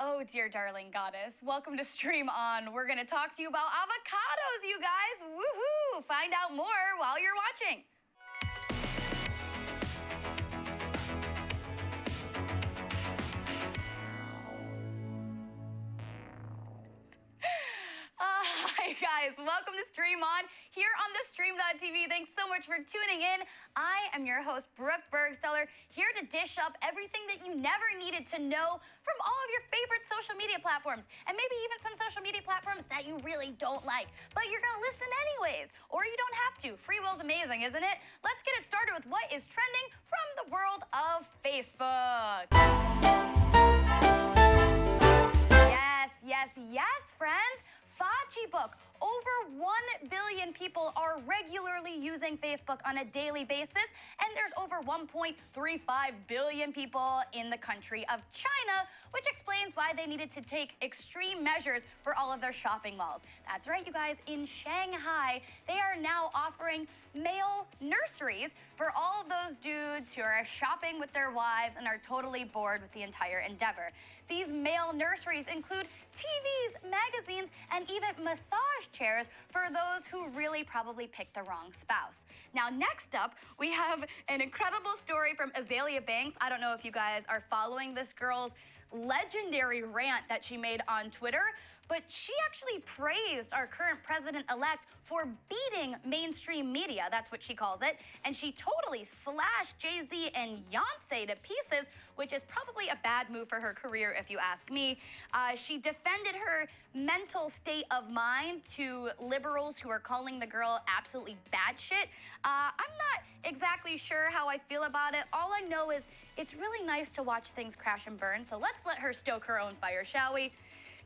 Oh, dear darling goddess. Welcome to Stream On. We're going to talk to you about avocados, you guys. Woohoo! Find out more while you're watching. Hi guys, welcome to Stream On here on the Stream.tv. Thanks so much for tuning in. I am your host, Brooke Bergstaller, here to dish up everything that you never needed to know from all of your favorite social media platforms, and maybe even some social media platforms that you really don't like, but you're gonna listen anyways, or you don't have to. Free will's amazing, isn't it? Let's get it started with what is trending from the world of Facebook. Yes, friends. Fachi book. Over 1 billion people are regularly using Facebook on a daily basis, and there's over 1.35 billion people in the country of China, which explains why they needed to take extreme measures for all of their shopping malls. That's right, you guys, in Shanghai, they are now offering male nurseries for all of those dudes who are shopping with their wives and are totally bored with the entire endeavor. These male nurseries include TVs, magazines, and even massage chairs for those who really probably picked the wrong spouse. Now, next up, we have an incredible story from Azalea Banks. I don't know if you guys are following this girl's legendary rant that she made on Twitter, but she actually praised our current president-elect for beating mainstream media, that's what she calls it, and she totally slashed Jay-Z and Beyonce to pieces, which is probably a bad move for her career if you ask me. She defended her mental state of mind to liberals who are calling the girl absolutely batshit. I'm not exactly sure how I feel about it. All I know is it's really nice to watch things crash and burn, so let's let her stoke her own fire, shall we?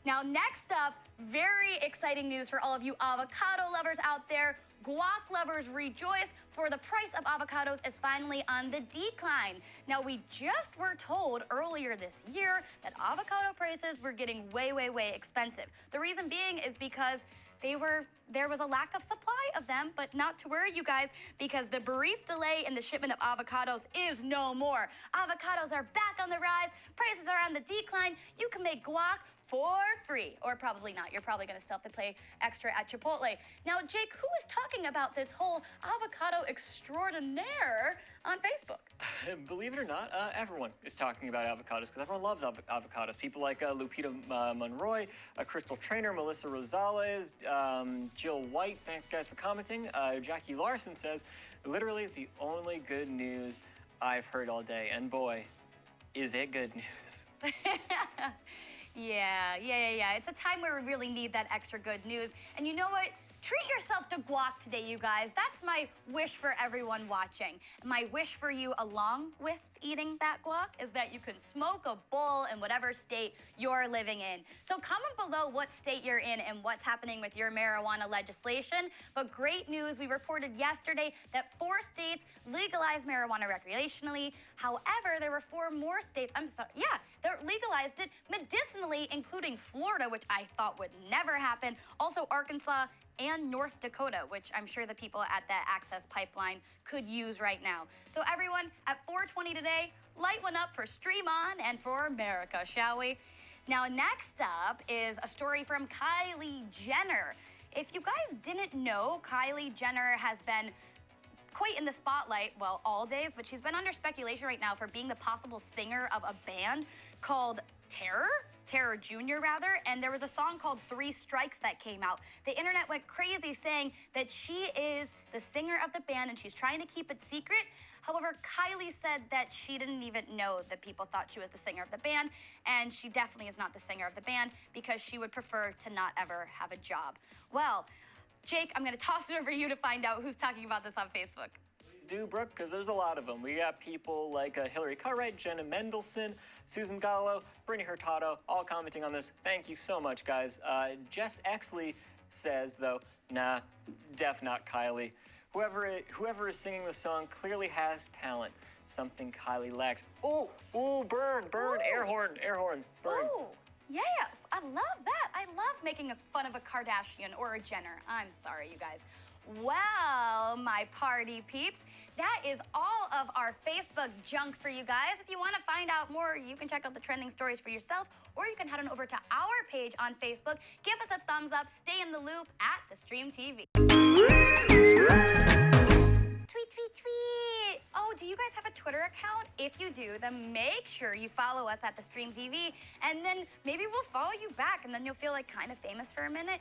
Now, next up, very exciting news for all of you avocado lovers out there. Guac lovers rejoice, for the price of avocados is finally on the decline. Now, we just were told earlier this year that avocado prices were getting way expensive. The reason being is because there was a lack of supply of them, but not to worry, you guys, because the brief delay in the shipment of avocados is no more. Avocados are back on the rise, prices are on the decline. You can make guac for free, or probably not. You're probably gonna still have to pay extra at Chipotle. Now, Jake, who is talking about this whole avocado extraordinaire on Facebook? Believe it or not, everyone is talking about avocados because everyone loves avocados. People like Lupita Monroy, Crystal Trainer, Melissa Rosales, Jill White, thanks guys for commenting. Jackie Larson says, literally the only good news I've heard all day, and boy, is it good news. Yeah. It's a time where we really need that extra good news. And you know what? Treat yourself to guac today, you guys. That's my wish for everyone watching. My wish for you, along with eating that guac, is that you can smoke a bowl in whatever state you're living in. So comment below what state you're in and what's happening with your marijuana legislation. But great news, we reported yesterday that 4 states legalized marijuana recreationally. However, there were 4 more states, they legalized it medicinally, including Florida, which I thought would never happen. Also Arkansas and North Dakota, which I'm sure the people at that Access Pipeline could use right now. So everyone, at 4:20 today, light one up for Stream On and for America, shall we? Now, next up is a story from Kylie Jenner. If you guys didn't know, Kylie Jenner has been quite in the spotlight, well, all days, but she's been under speculation right now for being the possible singer of a band called Terror Jr. rather, and there was a song called 3 Strikes that came out. The internet went crazy saying that she is the singer of the band and she's trying to keep it secret. However, Kylie said that she didn't even know that people thought she was the singer of the band, and she definitely is not the singer of the band because she would prefer to not ever have a job. Well, Jake, I'm gonna toss it over to you to find out who's talking about this on Facebook. Do, Brooke, because there's a lot of them. We got people like Hillary Cartwright, Jenna Mendelsohn, Susan Gallo, Brittany Hurtado, all commenting on this. Thank you so much, guys. Jess Exley says, though, nah, def not Kylie. Whoever is singing the song clearly has talent, something Kylie lacks. Ooh, burn, air horn, burn. Ooh, yes, I love that. I love making fun of a Kardashian or a Jenner. I'm sorry, you guys. Well, my party peeps, that is all of our Facebook junk for you guys. If you want to find out more, you can check out the trending stories for yourself, or you can head on over to our page on Facebook. Give us a thumbs up, stay in the loop at The Stream TV. Tweet, tweet, tweet. Oh, do you guys have a Twitter account? If you do, then make sure you follow us at The Stream TV, and then maybe we'll follow you back, and then you'll feel like kind of famous for a minute.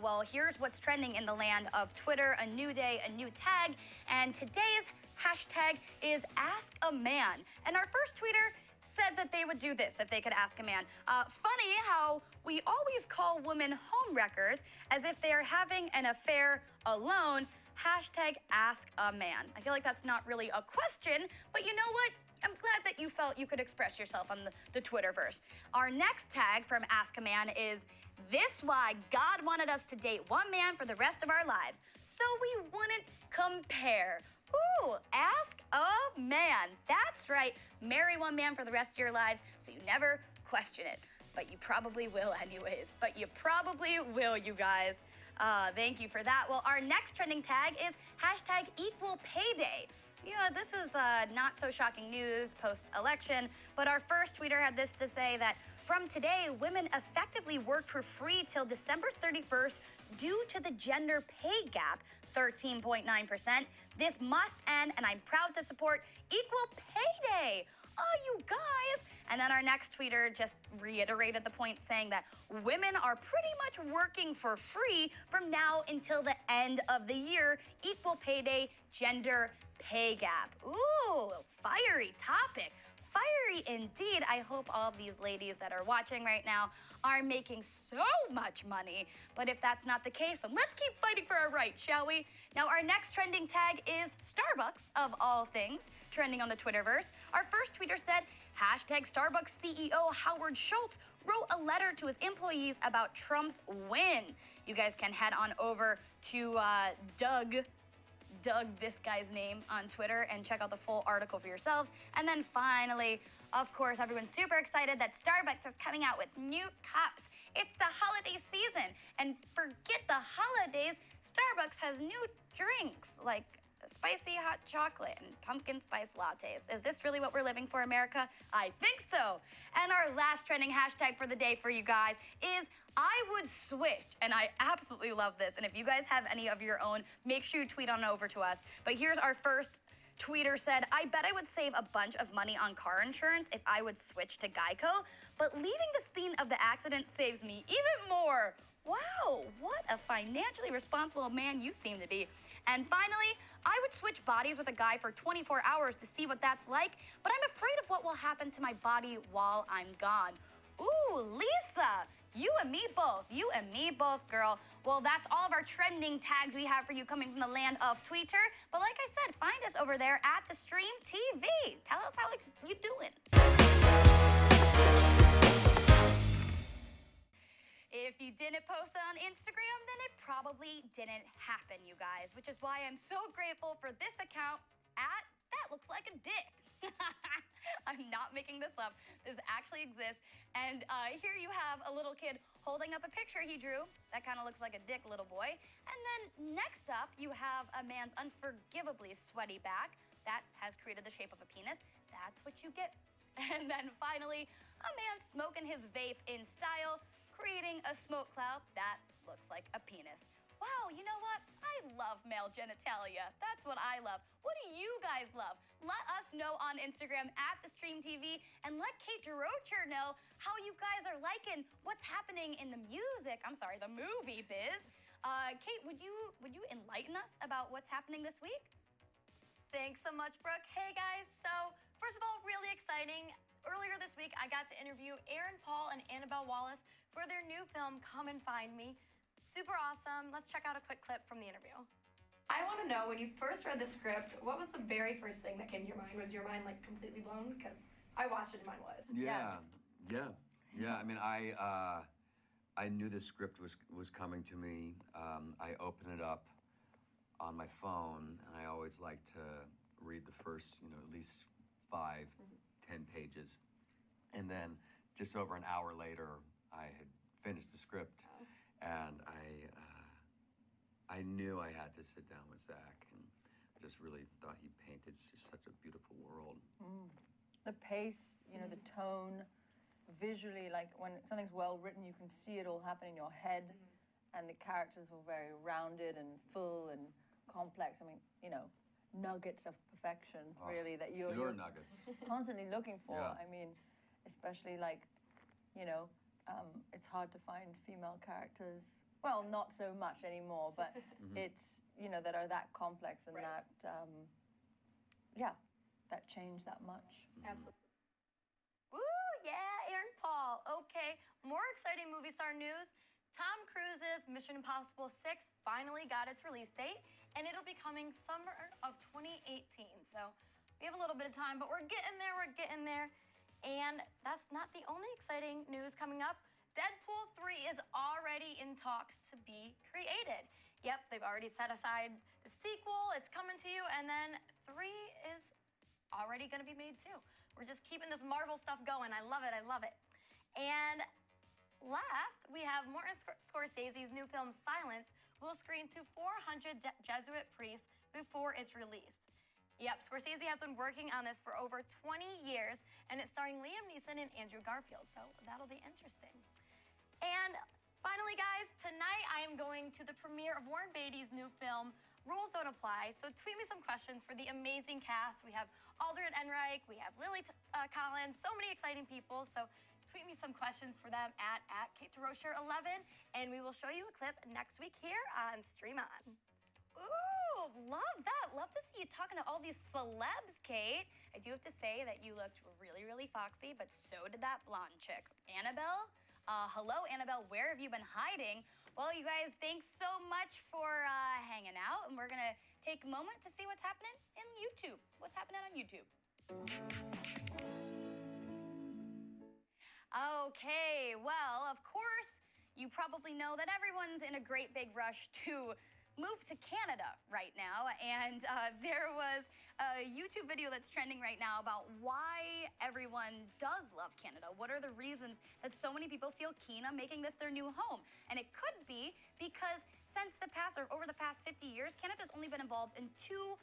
Well, here's what's trending in the land of Twitter. A new day, a new tag, and today's hashtag is Ask a Man. And our first tweeter said that they would do this if they could ask a man. Funny how we always call women homewreckers as if they are having an affair alone. Hashtag Ask a Man. I feel like that's not really a question, but you know what? I'm glad that you felt you could express yourself on the Twitterverse. Our next tag from Ask a Man is, "This why God wanted us to date one man for the rest of our lives, so we wouldn't compare." Ooh, ask a man. That's right. Marry one man for the rest of your lives so you never question it. But you probably will anyways. But you probably will, you guys. Thank you for that. Well, our next trending tag is hashtag Equal Pay Day. Yeah, this is not so shocking news post-election, but our first tweeter had this to say that from today, women effectively work for free till December 31st due to the gender pay gap, 13.9%. This must end, and I'm proud to support Equal Pay Day. Oh, you guys. And then our next tweeter just reiterated the point, saying that women are pretty much working for free from now until the end of the year. Equal Pay Day, gender pay gap. Ooh, fiery topic. Fiery indeed. I hope all of these ladies that are watching right now are making so much money. But if that's not the case, then let's keep fighting for our rights, shall we? Now, our next trending tag is Starbucks, of all things, trending on the Twitterverse. Our first tweeter said, hashtag Starbucks CEO Howard Schultz wrote a letter to his employees about Trump's win. You guys can head on over to Doug, this guy's name, on Twitter and check out the full article for yourselves. And then finally, of course, everyone's super excited that Starbucks is coming out with new cups. It's the holiday season, and forget the holidays, Starbucks has new drinks like spicy hot chocolate and pumpkin spice lattes. Is this really what we're living for, America? I think so. And our last trending hashtag for the day for you guys is I would switch, and I absolutely love this. And if you guys have any of your own, make sure you tweet on over to us. But here's our first tweeter said, I bet I would save a bunch of money on car insurance if I would switch to Geico, but leaving the scene of the accident saves me even more. Wow, what a financially responsible man you seem to be. And finally, I would switch bodies with a guy for 24 hours to see what that's like, but I'm afraid of what will happen to my body while I'm gone. Ooh, Lisa, you and me both, girl. Well, that's all of our trending tags we have for you coming from the land of Twitter. But like I said, find us over there at The Stream TV. Tell us how you doing. If you didn't post it on Instagram, then it probably didn't happen, you guys, which is why I'm so grateful for this account at That Looks Like a Dick. I'm not making this up. This actually exists. And here you have a little kid holding up a picture he drew. That kind of looks like a dick, little boy. And then next up, you have a man's unforgivably sweaty back. That has created the shape of a penis. That's what you get. And then finally, a man smoking his vape in style, creating a smoke cloud that looks like a penis. Wow, you know what? I love male genitalia. That's what I love. What do you guys love? Let us know on Instagram at The Stream TV, and let Kate DeRocher know how you guys are liking what's happening in the movie biz. Kate, would you enlighten us about what's happening this week? Thanks so much, Brooke. Hey guys, so first of all, really exciting. Earlier this week, I got to interview Aaron Paul and Annabelle Wallace for their new film, Come and Find Me. Super awesome. Let's check out a quick clip from the interview. I want to know, when you first read the script, what was the very first thing that came to your mind? Was your mind like completely blown? Because I watched it and mine was. Yeah, Yes. yeah. I mean, I knew the script was coming to me. I opened it up on my phone, and I always like to read the first, at least 5, 10 pages. And then just over an hour later, I had finished the script, and I knew I had to sit down with Zach, and I just really thought he painted just such a beautiful world. The pace, you know, the tone, visually, like when something's well written, you can see it all happen in your head, and the characters were very rounded and full and complex. I mean, you know, nuggets of perfection, really, that you're nuggets. constantly looking for. Yeah. I mean, especially like, you know, it's hard to find female characters. Well, not so much anymore, but it's, you know, that are that complex and that, that change that much. Absolutely. Woo, yeah, Aaron Paul. Okay, more exciting movie star news. Tom Cruise's Mission Impossible 6 finally got its release date, and it'll be coming summer of 2018. So we have a little bit of time, but we're getting there. And that's not the only exciting news coming up. Deadpool 3 is already in talks to be created. Yep, they've already set aside the sequel, it's coming to you, and then 3 is already gonna be made too. We're just keeping this Marvel stuff going. I love it. And last, we have Martin Scorsese's new film Silence will screen to 400 Jesuit priests before it's released. Yep, Scorsese has been working on this for over 20 years, and it's starring Liam Neeson and Andrew Garfield, so that'll be interesting. And finally, guys, tonight I am going to the premiere of Warren Beatty's new film, Rules Don't Apply, so tweet me some questions for the amazing cast. We have Aldrin Enright, we have Lily Collins, so many exciting people, so tweet me some questions for them at KateTerosher11, and we will show you a clip next week here on Stream On. Ooh, love that. Love to see you talking to all these celebs, Kate. I do have to say that you looked really, really foxy, but so did that blonde chick. Annabelle? Hello, Annabelle. Where have you been hiding? Well, you guys, thanks so much for hanging out, and we're going to take a moment to see what's happening in YouTube. What's happening on YouTube? Okay, well, of course, you probably know that everyone's in a great big rush to move to Canada right now, and there was a YouTube video that's trending right now about why everyone does love Canada. What are the reasons that so many people feel keen on making this their new home? And it could be because over the past 50 years, Canada's only been involved in 2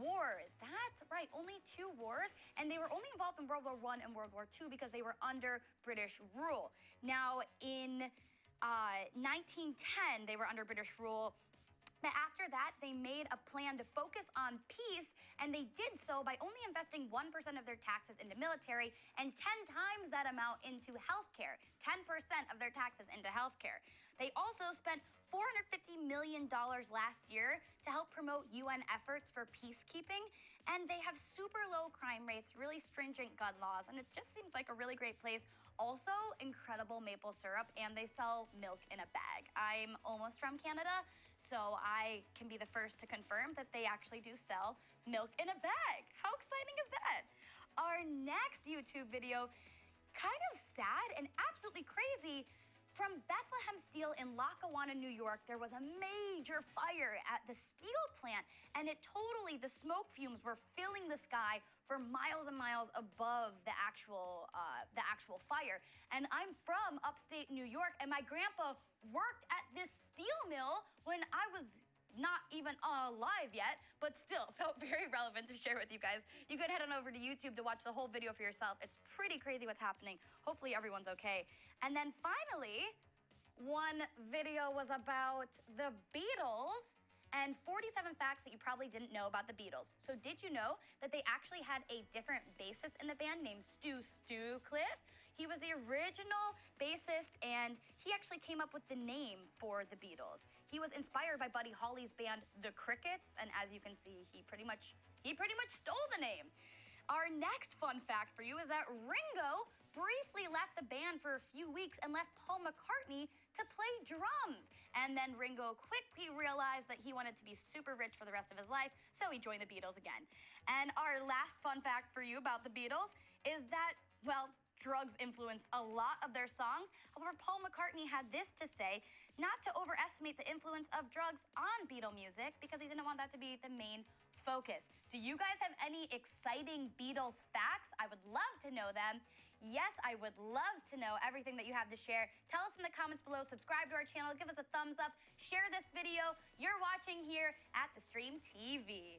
wars. That's right, only 2 wars, and they were only involved in World War I and World War II because they were under British rule. Now, in 1910, they were under British rule. But after that, they made a plan to focus on peace, and they did so by only investing 1% of their taxes into military and 10 times that amount into healthcare. 10% of their taxes into healthcare. They also spent $450 million last year to help promote UN efforts for peacekeeping, and they have super low crime rates, really stringent gun laws, and it just seems like a really great place. Also, incredible maple syrup, and they sell milk in a bag. I'm almost from Canada, so I can be the first to confirm that they actually do sell milk in a bag. How exciting is that? Our next YouTube video, kind of sad and absolutely crazy. From Bethlehem Steel in Lackawanna, New York, there was a major fire at the steel plant, and the smoke fumes were filling the sky for miles and miles above the actual fire. And I'm from upstate New York, and my grandpa worked at this steel mill when I was not even alive yet, but still felt very relevant to share with you guys. You could head on over to YouTube to watch the whole video for yourself. It's pretty crazy what's happening. Hopefully everyone's okay. And then finally, one video was about the Beatles and 47 facts that you probably didn't know about the Beatles. So did you know that they actually had a different bassist in the band named Stu Cliff? He was the original bassist, and he actually came up with the name for the Beatles. He was inspired by Buddy Holly's band, The Crickets, and as you can see, he pretty much stole the name. Our next fun fact for you is that Ringo briefly left the band for a few weeks and left Paul McCartney to play drums. And then Ringo quickly realized that he wanted to be super rich for the rest of his life, so he joined the Beatles again. And our last fun fact for you about the Beatles is that, well, drugs influenced a lot of their songs. However, Paul McCartney had this to say, not to overestimate the influence of drugs on Beatle music, because he didn't want that to be the main focus. Do you guys have any exciting Beatles facts? I would love to know them. Yes, I would love to know everything that you have to share. Tell us in the comments below, subscribe to our channel, give us a thumbs up, share this video. You're watching here at The Stream TV.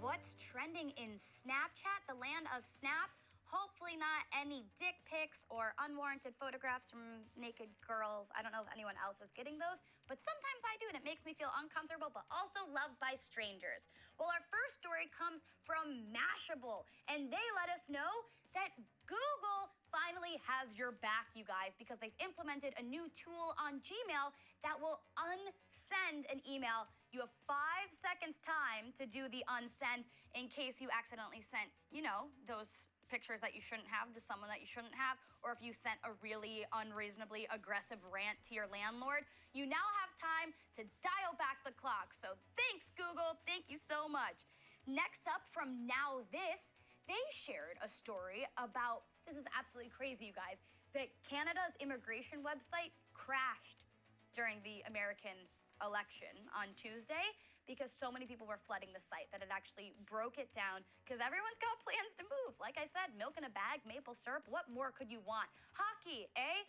What's trending in Snapchat, the land of Snap? Hopefully not any dick pics or unwarranted photographs from naked girls. I don't know if anyone else is getting those, but sometimes I do, and it makes me feel uncomfortable, but also loved by strangers. Well, our first story comes from Mashable, and they let us know that Google finally has your back, you guys, because they've implemented a new tool on Gmail that will unsend an email. You have 5 seconds time to do the unsend in case you accidentally sent, you know, those pictures that you shouldn't have to someone that you shouldn't have, or if you sent a really unreasonably aggressive rant to your landlord. You now have time to dial back the clock. So thanks, Google. Thank you so much. Next up from Now This, they shared a story about, this is absolutely crazy, you guys, that Canada's immigration website crashed during the American election on Tuesday because so many people were flooding the site that it actually broke it down because everyone's got plans to move. Like I said, milk in a bag, maple syrup, what more could you want? Hockey, eh?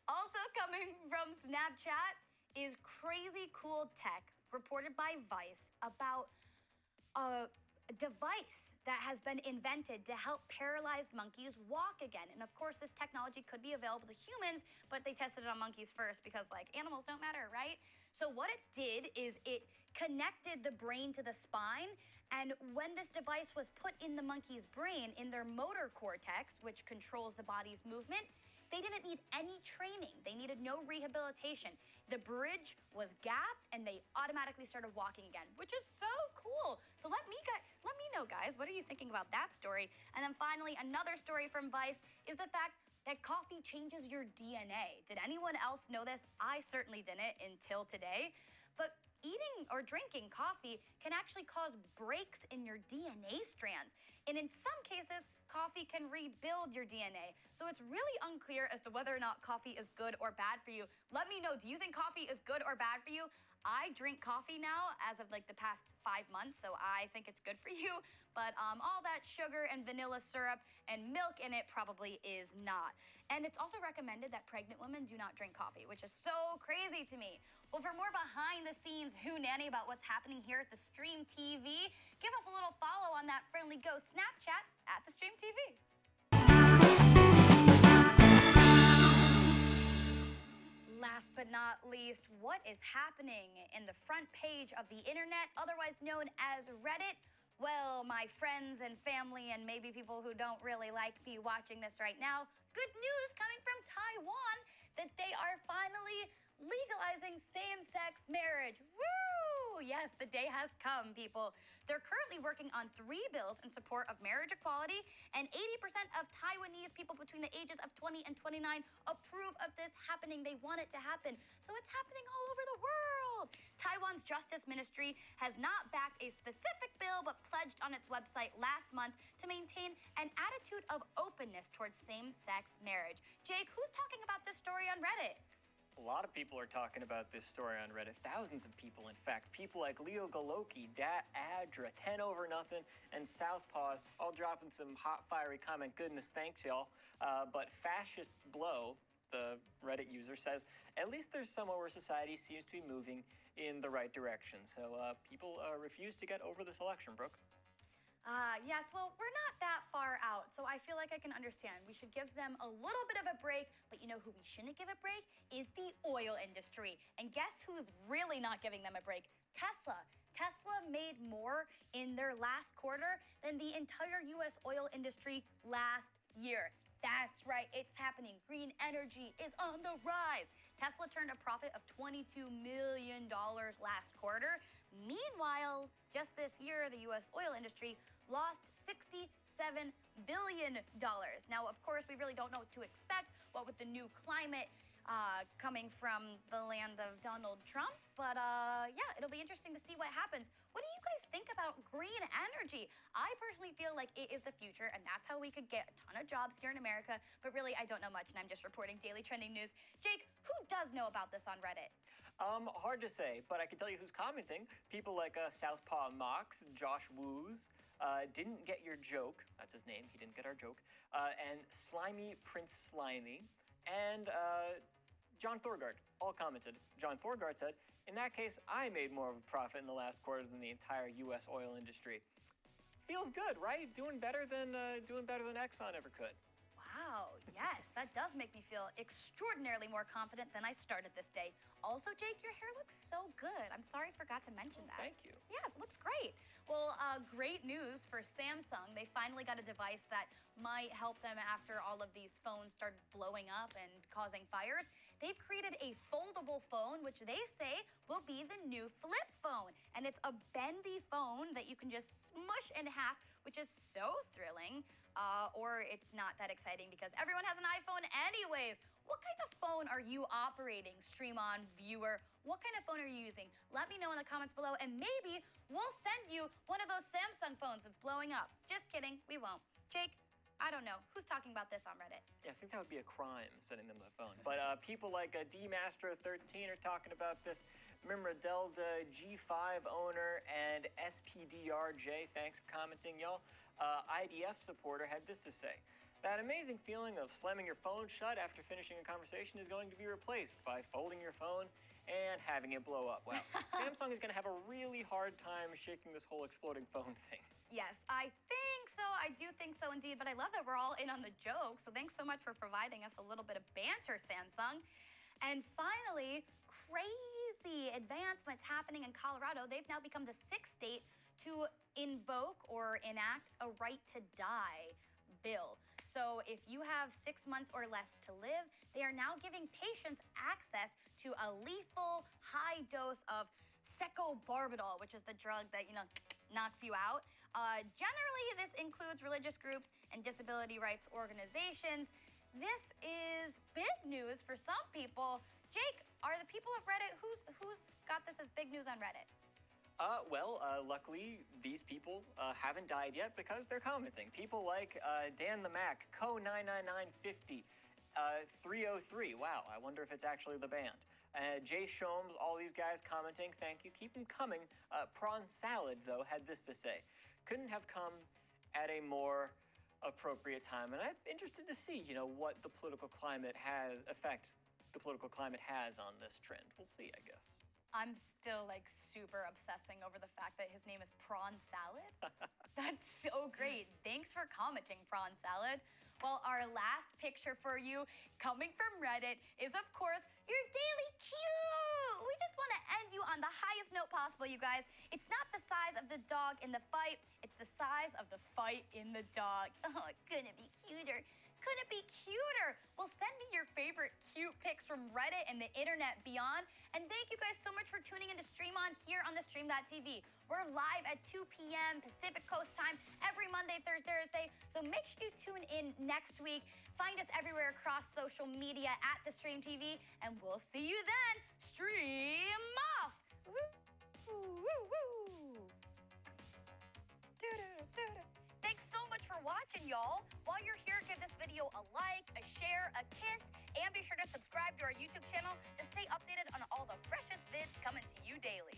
Also coming from Snapchat is crazy cool tech reported by Vice about a device that has been invented to help paralyzed monkeys walk again. And of course, this technology could be available to humans, but they tested it on monkeys first because, like, animals don't matter, right? So what it did is it connected the brain to the spine, and when this device was put in the monkey's brain, in their motor cortex, which controls the body's movement, they didn't need any training. They needed no rehabilitation. The bridge was gapped, and they automatically started walking again, which is so cool. So let me know, guys, what are you thinking about that story? And then finally, another story from Vice is the fact that coffee changes your DNA. Did anyone else know this? I certainly didn't until today. But eating or drinking coffee can actually cause breaks in your DNA strands. And in some cases, coffee can rebuild your DNA. So it's really unclear as to whether or not coffee is good or bad for you. Let me know, do you think coffee is good or bad for you? I drink coffee now as of like the past 5 months, so I think it's good for you. But all that sugar and vanilla syrup and milk in it probably is not. And it's also recommended that pregnant women do not drink coffee, which is so crazy to me. Well, for more behind the scenes whodunit about what's happening here at the Stream TV, give us a little follow on that friendly ghost Snapchat at the Stream TV. Last but not least, what is happening in the front page of the internet, otherwise known as Reddit? Well, my friends and family and maybe people who don't really like me watching this right now, good news coming from Taiwan that they are finally legalizing same-sex marriage. Woo! Yes, the day has come, people. They're currently working on 3 bills in support of marriage equality, and 80% of Taiwanese people between the ages of 20 and 29 approve of this happening. They want it to happen. So it's happening all over the world. Taiwan's Justice Ministry has not backed a specific bill, but pledged on its website last month to maintain an attitude of openness towards same-sex marriage. Jake, who's talking about this story on Reddit? A lot of people are talking about this story on Reddit. Thousands of people, in fact. People like Leo Galoki, Dat Adra, 10 Over Nothing, and Southpaw all dropping some hot, fiery comment. Goodness, thanks, y'all. But Fascist Blow, the Reddit user, says, at least there's somewhere where society seems to be moving in the right direction. So people refuse to get over this election, Brooke. Yes, well, we're not that far out, so I feel like I can understand. We should give them a little bit of a break, but you know who we shouldn't give a break? Is the oil industry. And guess who's really not giving them a break? Tesla. Tesla made more in their last quarter than the entire U.S. oil industry last year. That's right, it's happening. Green energy is on the rise. Tesla turned a profit of $22 million last quarter. Meanwhile, just this year, the U.S. oil industry lost $67 billion. Now, of course, we really don't know what to expect, what with the new climate coming from the land of Donald Trump. But yeah, it'll be interesting to see what happens. What do you guys think about green energy? I personally feel like it is the future, and that's how we could get a ton of jobs here in America. But really, I don't know much, and I'm just reporting daily trending news. Jake, who does know about this on Reddit? Hard to say, but I can tell you who's commenting. People like Southpaw Mox, Josh Woos, Didn't Get Your Joke, that's his name, he didn't get our joke, and Slimy Prince Slimy, and John Thorgard all commented. John Thorgard said, in that case, I made more of a profit in the last quarter than the entire U.S. oil industry. Feels good, right? Doing better than Exxon ever could. Wow, yes, that does make me feel extraordinarily more confident than I started this day. Also, Jake, your hair looks so good. I'm sorry I forgot to mention that. Thank you. Yes, it looks great. Well, great news for Samsung. They finally got a device that might help them after all of these phones started blowing up and causing fires. They've created a foldable phone, which they say will be the new flip phone. And it's a bendy phone that you can just smush in half, which is so thrilling. Or it's not that exciting because everyone has an iPhone anyways. What kind of phone are you operating, Stream On viewer? What kind of phone are you using? Let me know in the comments below, and maybe we'll send you one of those Samsung phones that's blowing up. Just kidding, we won't. Jake, I don't know. Who's talking about this on Reddit? Yeah, I think that would be a crime, sending them the phone. But people like DMaster13 are talking about this. Remember, Delta G5 owner and SPDRJ, thanks for commenting, y'all. IDF supporter had this to say. That amazing feeling of slamming your phone shut after finishing a conversation is going to be replaced by folding your phone and having it blow up. Wow. Samsung is going to have a really hard time shaking this whole exploding phone thing. Yes, I think so. I do think so indeed, but I love that we're all in on the joke. So thanks so much for providing us a little bit of banter, Samsung. And finally, crazy advancements happening in Colorado. They've now become the 6th state to invoke or enact a right to die bill. So if you have 6 months or less to live, they are now giving patients access to a lethal high dose of secobarbital, which is the drug that, knocks you out. Generally, this includes religious groups and disability rights organizations. This is big news for some people. Jake, are the people of Reddit, who's got this as big news on Reddit? Luckily, these people haven't died yet because they're commenting. People like Dan the Mac, Co99950, 303. Wow, I wonder if it's actually the band. Jay Shomes, all these guys commenting. Thank you. Keep them coming. Prawn Salad, though, had this to say. Couldn't have come at a more appropriate time. And I'm interested to see, what the political climate effect the political climate has on this trend. We'll see, I guess. I'm still super obsessing over the fact that his name is Prawn Salad. That's so great. Thanks for commenting, Prawn Salad. Well, our last picture for you coming from Reddit is, of course, your daily cute. We just want to end you on the highest note possible, you guys. It's not the size of the dog in the fight. It's the size of the fight in the dog. Oh, it couldn't be cuter. Couldn't be cuter. Well, send me your favorite cute pics from Reddit and the internet beyond. And thank you guys so much for tuning in to Stream On here on the Stream.tv. We're live at 2 p.m. Pacific Coast time every Monday, Thursday. So make sure you tune in next week. Find us everywhere across social media at the Stream TV, and we'll see you then. Stream off. Woo, woo, woo. Doo-doo-doo-doo. Thanks so much for watching, y'all. While you're here, give this video a like, a share, a kiss, and be sure to subscribe to our YouTube channel to stay updated on all the freshest vids coming to you daily.